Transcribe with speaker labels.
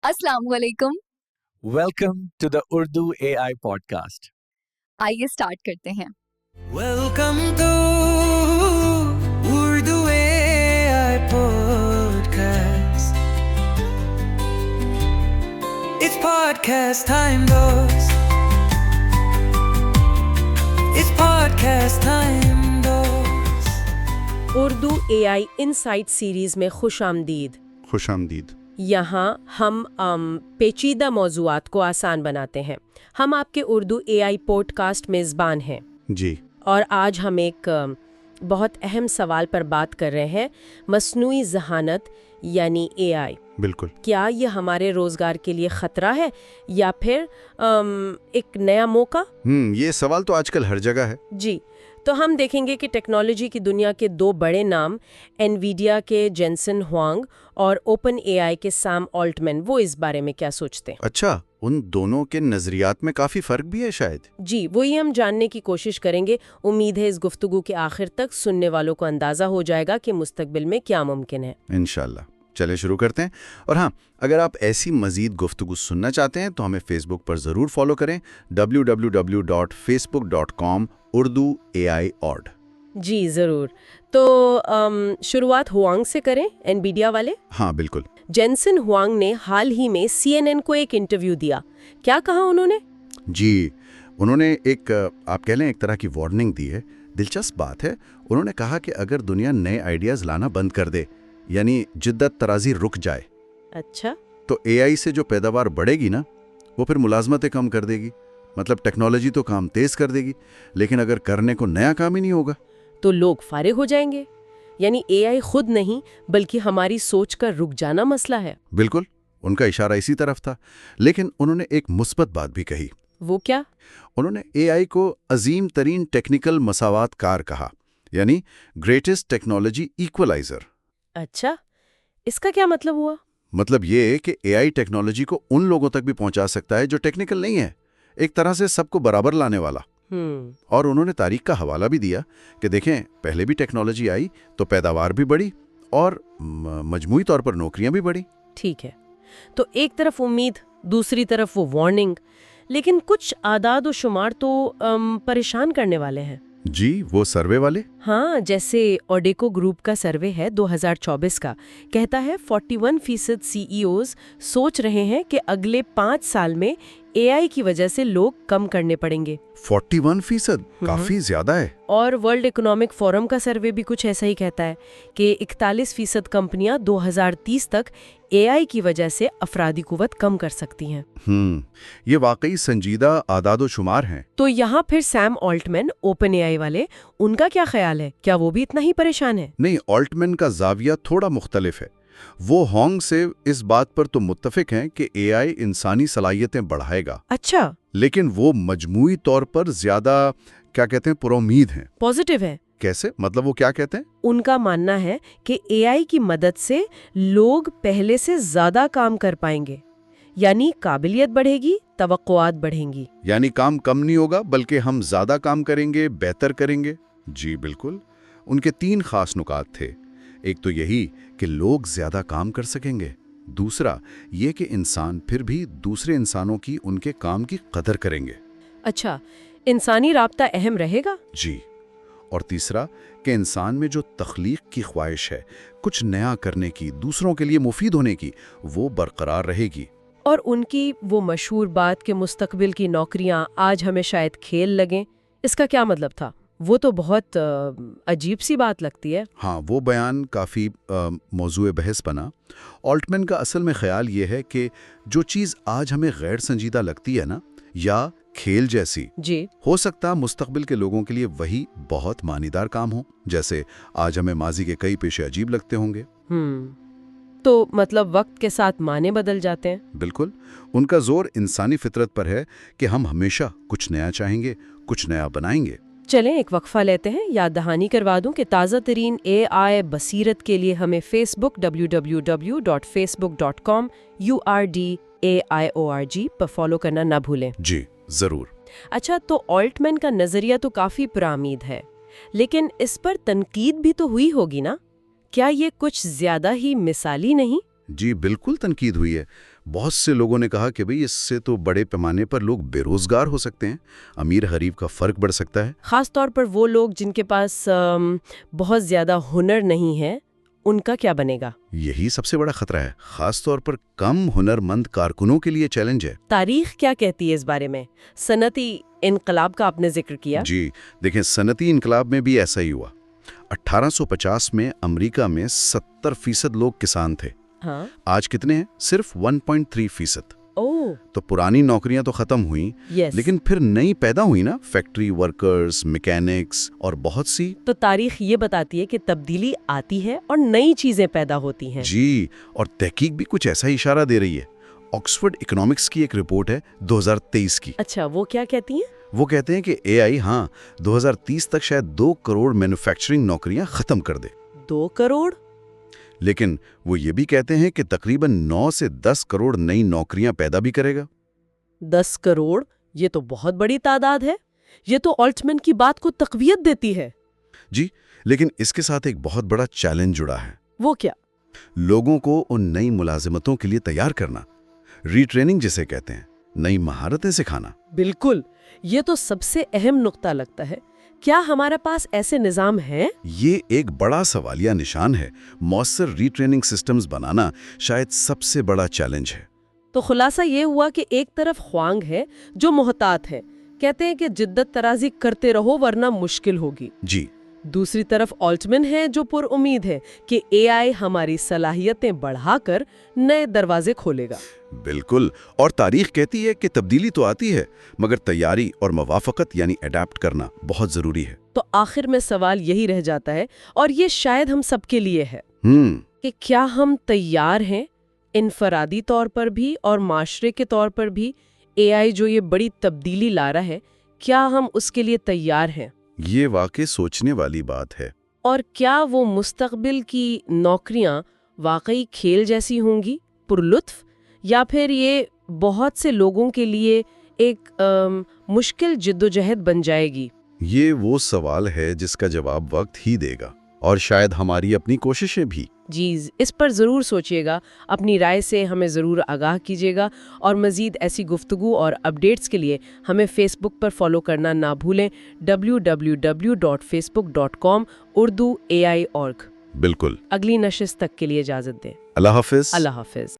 Speaker 1: अस्सलाम वालेकुम।
Speaker 2: Welcome to the Urdu AI podcast.
Speaker 1: आइए स्टार्ट करते हैं।
Speaker 3: Welcome to Urdu AI podcast. It's podcast time, dost. It's podcast time, dost.
Speaker 4: Urdu AI insight series में खुशामदीद। यहाँ हम पेचीदा मौज़ूआत को आसान बनाते हैं। हम आपके उर्दू AI पॉडकास्ट मेज़बान हैं
Speaker 5: जी।
Speaker 4: और आज हम एक बहुत अहम सवाल पर बात कर रहे हैं, मस्नूई ज़हानत यानी AI।
Speaker 5: बिल्कुल।
Speaker 4: क्या ये हमारे रोज़गार के लिए ख़तरा है या फिर एक नया मौका?
Speaker 5: ये सवाल तो आजकल हर जगह है।
Speaker 4: जी, तो हम देखेंगे कि टेक्नोलॉजी की दुनिया के दो बड़े नाम, एनवीडिया के जेनसन हुआंग और ओपन AI के सैम ऑल्टमैन, वो इस बारे में क्या सोचते हैं।
Speaker 5: अच्छा, उन दोनों के नजरियात में काफी फर्क भी है शायद।
Speaker 4: जी, वही हम जानने की कोशिश करेंगे। उम्मीद है इस गुफ्तगू के आखिर तक सुनने वालों को अंदाजा हो जाएगा कि मुस्तकबिल में क्या मुमकिन है।
Speaker 5: इंशाल्लाह। चले शुरू करते हैं। और हाँ, अगर आप ऐसी मजीद गुफ्तगू सुनना चाहते हैं तो हमें फेसबुक पर ज़रूर फॉलो करें, www.facebook.com Urdu AI Odd।
Speaker 4: जी ज़रूर। तो शुरुआत हुआंग से करें, एनवीडिया वाले।
Speaker 5: हाँ बिल्कुल।
Speaker 4: जेनसन हुआंग ने हाल ही में CNN को एक इंटरव्यू दिया। क्या कहा उन्होंने?
Speaker 5: जी, उन्होंने एक आप कह लें एक तरह की वार्निंग दी है। दिलचस्प बात है, उन्होंने कहा कि अगर दुनिया नए आइडियाज़ लाना बंद कर दे, यानी जिद्दत तराजी रुक जाए,
Speaker 4: अच्छा,
Speaker 5: तो AI से जो पैदावार बढ़ेगी ना, वो फिर मुलाजमतें कम कर देगी। मतलब टेक्नोलॉजी तो काम तेज कर देगी, लेकिन अगर करने को नया काम ही नहीं होगा
Speaker 4: तो लोग फारिग हो जाएंगे। यानी AI खुद नहीं बल्कि हमारी सोच का रुक जाना मसला है।
Speaker 5: बिल्कुल, उनका इशारा इसी तरफ था। लेकिन उन्होंने एक मुस्बत बात भी कही।
Speaker 4: वो क्या?
Speaker 5: उन्होंने AI को अजीम तरीन टेक्निकल मसावात कार कहा, यानी ग्रेटेस्ट टेक्नोलॉजी इक्वलाइजर।
Speaker 4: अच्छा, इसका क्या मतलब हुआ?
Speaker 5: मतलब ये कि AI टेक्नोलॉजी को उन लोगों तक भी पहुंचा सकता है जो टेक्निकल नहीं है, एक तरह से सबको बराबर लाने वाला। और उन्होंने तारीख का हवाला भी दिया कि देखें, पहले भी टेक्नोलॉजी आई तो पैदावार भी बढ़ी और मजमूई तौर पर नौकरियां भी बढ़ी।
Speaker 4: ठीक है, तो एक तरफ उम्मीद, दूसरी तरफ वो वार्निंग। लेकिन कुछ आदाद और शुमार तो परेशान करने वाले हैं।
Speaker 5: जी, वो सर्वे वाले?
Speaker 4: हाँ, जैसे ओडेको ग्रुप का सर्वे है 2024 का, कहता है 41% CEOs सोच रहे हैं कि अगले 5 साल में AI की वजह से लोग कम करने पड़ेंगे।
Speaker 5: 41%? काफी ज्यादा है।
Speaker 4: और वर्ल्ड इकोनॉमिक फोरम का सर्वे भी कुछ ऐसा ही कहता है कि 41% कंपनियां 2030 तक AI की वजह से अफरादी कुव्वत कम कर सकती हैं।
Speaker 5: ये वाकई संजीदा आदाद शुमार हैं।
Speaker 4: तो यहाँ फिर सैम ऑल्टमैन, ओपन AI वाले, उनका क्या ख्याल है? क्या वो भी इतना ही परेशान है?
Speaker 5: नहीं, ऑल्टमैन का जाविया थोड़ा मुख्तलिफ है। वो होंग से इस बात पर तो मुत्तफिक हैं कि AI इंसानी सलाहियतें बढ़ाएगा।
Speaker 4: अच्छा,
Speaker 5: लेकिन वो मजमूई तौर पर ज्यादा क्या कहते हैं, पुरुम्मीद हैं।
Speaker 4: पॉजिटिव है।
Speaker 5: कैसे? मतलब वो क्या कहते हैं?
Speaker 4: उनका मानना है कि AI की मदद से लोग पहले से ज्यादा काम कर पाएंगे, यानी काबिलियत बढ़ेगी, तवक्कुआत बढ़ेंगी।
Speaker 5: यानी काम कम नहीं होगा बल्कि हम ज्यादा काम करेंगे, बेहतर करेंगे। जी बिल्कुल। उनके 3 खास नुकात थे। एक तो यही कि लोग ज्यादा काम कर सकेंगे। दूसरा ये कि इंसान फिर भी दूसरे इंसानों की उनके काम की कदर करेंगे।
Speaker 4: अच्छा, इंसानी राब्ता अहम रहेगा।
Speaker 5: जी। और तीसरा कि इंसान में जो तख्लीक की ख्वाहिश है, कुछ नया करने की, दूसरों के लिए मुफीद होने की, वो बरकरार रहेगी।
Speaker 4: और उनकी वो मशहूर बात कि मुस्तकबिल की नौकरियां आज हमें शायद खेल लगें, इसका क्या मतलब था? वो तो बहुत अजीब सी बात लगती है।
Speaker 5: हाँ, वो बयान काफ़ी मौजूए बहस बना। ऑल्टमैन का असल में ख्याल ये है कि जो चीज़ आज हमें गैर संजीदा लगती है ना, या खेल जैसी,
Speaker 4: जी,
Speaker 5: हो सकता मुस्तकबिल के लोगों के लिए वही बहुत मानीदार काम हो। जैसे आज हमें माजी के कई पेशे अजीब लगते होंगे।
Speaker 4: तो मतलब वक्त के साथ माने बदल जाते हैं।
Speaker 5: बिल्कुल। उनका जोर इंसानी फितरत पर है कि हम हमेशा कुछ नया चाहेंगे, कुछ नया बनाएंगे।
Speaker 4: चलें एक वक्फा लेते हैं। याद दहानी करवा दूं कि ताज़ा तरीन AI बसीरत के लिए हमें फेसबुक www.facebook.com URDAIORG पर फॉलो करना ना भूलें।
Speaker 5: जी जरूर।
Speaker 4: अच्छा, तो ऑल्टमैन का नजरिया तो काफी पुरामीद है, लेकिन इस पर तनकीद भी तो हुई होगी ना? क्या ये कुछ ज्यादा ही मिसाली नहीं?
Speaker 5: जी बिल्कुल तनकीद हुई है। بہت سے لوگوں نے کہا کہ بھئی اس سے تو بڑے پیمانے پر لوگ بے روزگار ہو سکتے ہیں، امیر غریب کا فرق بڑھ سکتا ہے۔
Speaker 4: خاص طور پر وہ لوگ جن کے پاس بہت زیادہ ہنر نہیں ہے، ان کا کیا بنے گا؟
Speaker 5: یہی سب سے بڑا خطرہ ہے، خاص طور پر کم ہنرمند کارکنوں کے لیے چیلنج ہے۔
Speaker 4: تاریخ کیا کہتی ہے اس بارے میں؟ صنعتی انقلاب کا آپ نے ذکر کیا۔
Speaker 5: جی دیکھیں، صنعتی انقلاب میں بھی ایسا ہی ہوا۔ 1850 میں امریکہ میں 70% لوگ کسان تھے،
Speaker 4: ہاں،
Speaker 5: آج کتنے ہیں؟ صرف 1.3%۔
Speaker 4: اوہ
Speaker 5: تو پرانی نوکریاں تو ختم ہوئیں،
Speaker 4: یس،
Speaker 5: لیکن پھر نئی پیدا ہوئی نا، فیکٹری ورکرز، میکینکس اور بہت سی۔
Speaker 4: تو تاریخ یہ بتاتی ہے کہ تبدیلی آتی ہے اور نئی چیزیں پیدا ہوتی ہیں۔
Speaker 5: جی، اور تحقیق بھی کچھ ایسا ہی اشارہ دے رہی ہے۔ آکسفورڈ اکنامکس کی ایک رپورٹ ہے 2023 کی،
Speaker 4: اچھا، وہ کیا کہتی ہیں؟
Speaker 5: وہ کہتے ہیں کہ اے آئی 2030 تک شاید 2 کروڑ مینوفیکچرنگ نوکریاں ختم کر دے۔
Speaker 4: 2 کروڑ؟
Speaker 5: لیکن وہ یہ بھی کہتے ہیں کہ تقریباً 9 سے 10 کروڑ نئی نوکریاں پیدا بھی کرے گا۔
Speaker 4: 10 کروڑ، یہ تو بہت بڑی تعداد ہے۔ یہ تو آلٹمن کی بات کو تقویت دیتی ہے۔
Speaker 5: جی، لیکن اس کے ساتھ ایک بہت بڑا چیلنج جڑا ہے،
Speaker 4: وہ کیا؟
Speaker 5: لوگوں کو ان نئی ملازمتوں کے لیے تیار کرنا، ری ٹریننگ جسے کہتے ہیں، نئی مہارتیں سکھانا۔
Speaker 4: بالکل، یہ تو سب سے اہم نقطہ لگتا ہے۔ کیا ہمارے پاس ایسے نظام ہیں؟
Speaker 5: یہ ایک بڑا سوالیہ نشان ہے۔ مؤثر ری ٹریننگ سسٹمز بنانا شاید سب سے بڑا چیلنج ہے۔
Speaker 4: تو خلاصہ یہ ہوا کہ ایک طرف خوانگ ہے جو محتاط ہے، کہتے ہیں کہ جدت ترازی کرتے رہو ورنہ مشکل ہوگی۔
Speaker 5: جی،
Speaker 4: دوسری طرف آلٹمن ہے جو پر امید ہے کہ اے آئی ہماری صلاحیتیں بڑھا کر نئے دروازے کھولے گا۔
Speaker 5: بالکل، اور تاریخ کہتی ہے کہ تبدیلی تو آتی ہے، مگر تیاری اور موافقت یعنی اڈیپٹ کرنا بہت ضروری ہے۔
Speaker 4: تو آخر میں سوال یہی رہ جاتا ہے، اور یہ شاید ہم سب کے لیے ہے، کہ کیا ہم تیار ہیں، انفرادی طور پر بھی اور معاشرے کے طور پر بھی، اے آئی جو یہ بڑی تبدیلی لا رہا ہے، کیا ہم اس کے لیے تیار ہیں؟
Speaker 5: یہ واقعی سوچنے والی بات ہے۔
Speaker 4: اور کیا وہ مستقبل کی نوکریاں واقعی کھیل جیسی ہوں گی، پرلطف، یا پھر یہ بہت سے لوگوں کے لیے ایک مشکل جدوجہد بن جائے گی؟
Speaker 5: یہ وہ سوال ہے جس کا جواب وقت ہی دے گا، اور شاید ہماری اپنی کوششیں بھی۔
Speaker 4: جی، اس پر ضرور سوچیے گا، اپنی رائے سے ہمیں ضرور آگاہ کیجیے گا، اور مزید ایسی گفتگو اور اپڈیٹس کے لیے ہمیں فیس بک پر فالو کرنا نہ بھولیں، www.facebook.com/urduai.org۔
Speaker 5: بالکل۔
Speaker 4: اگلی نشست تک کے لیے اجازت دیں۔
Speaker 5: اللہ حافظ۔
Speaker 4: اللہ حافظ۔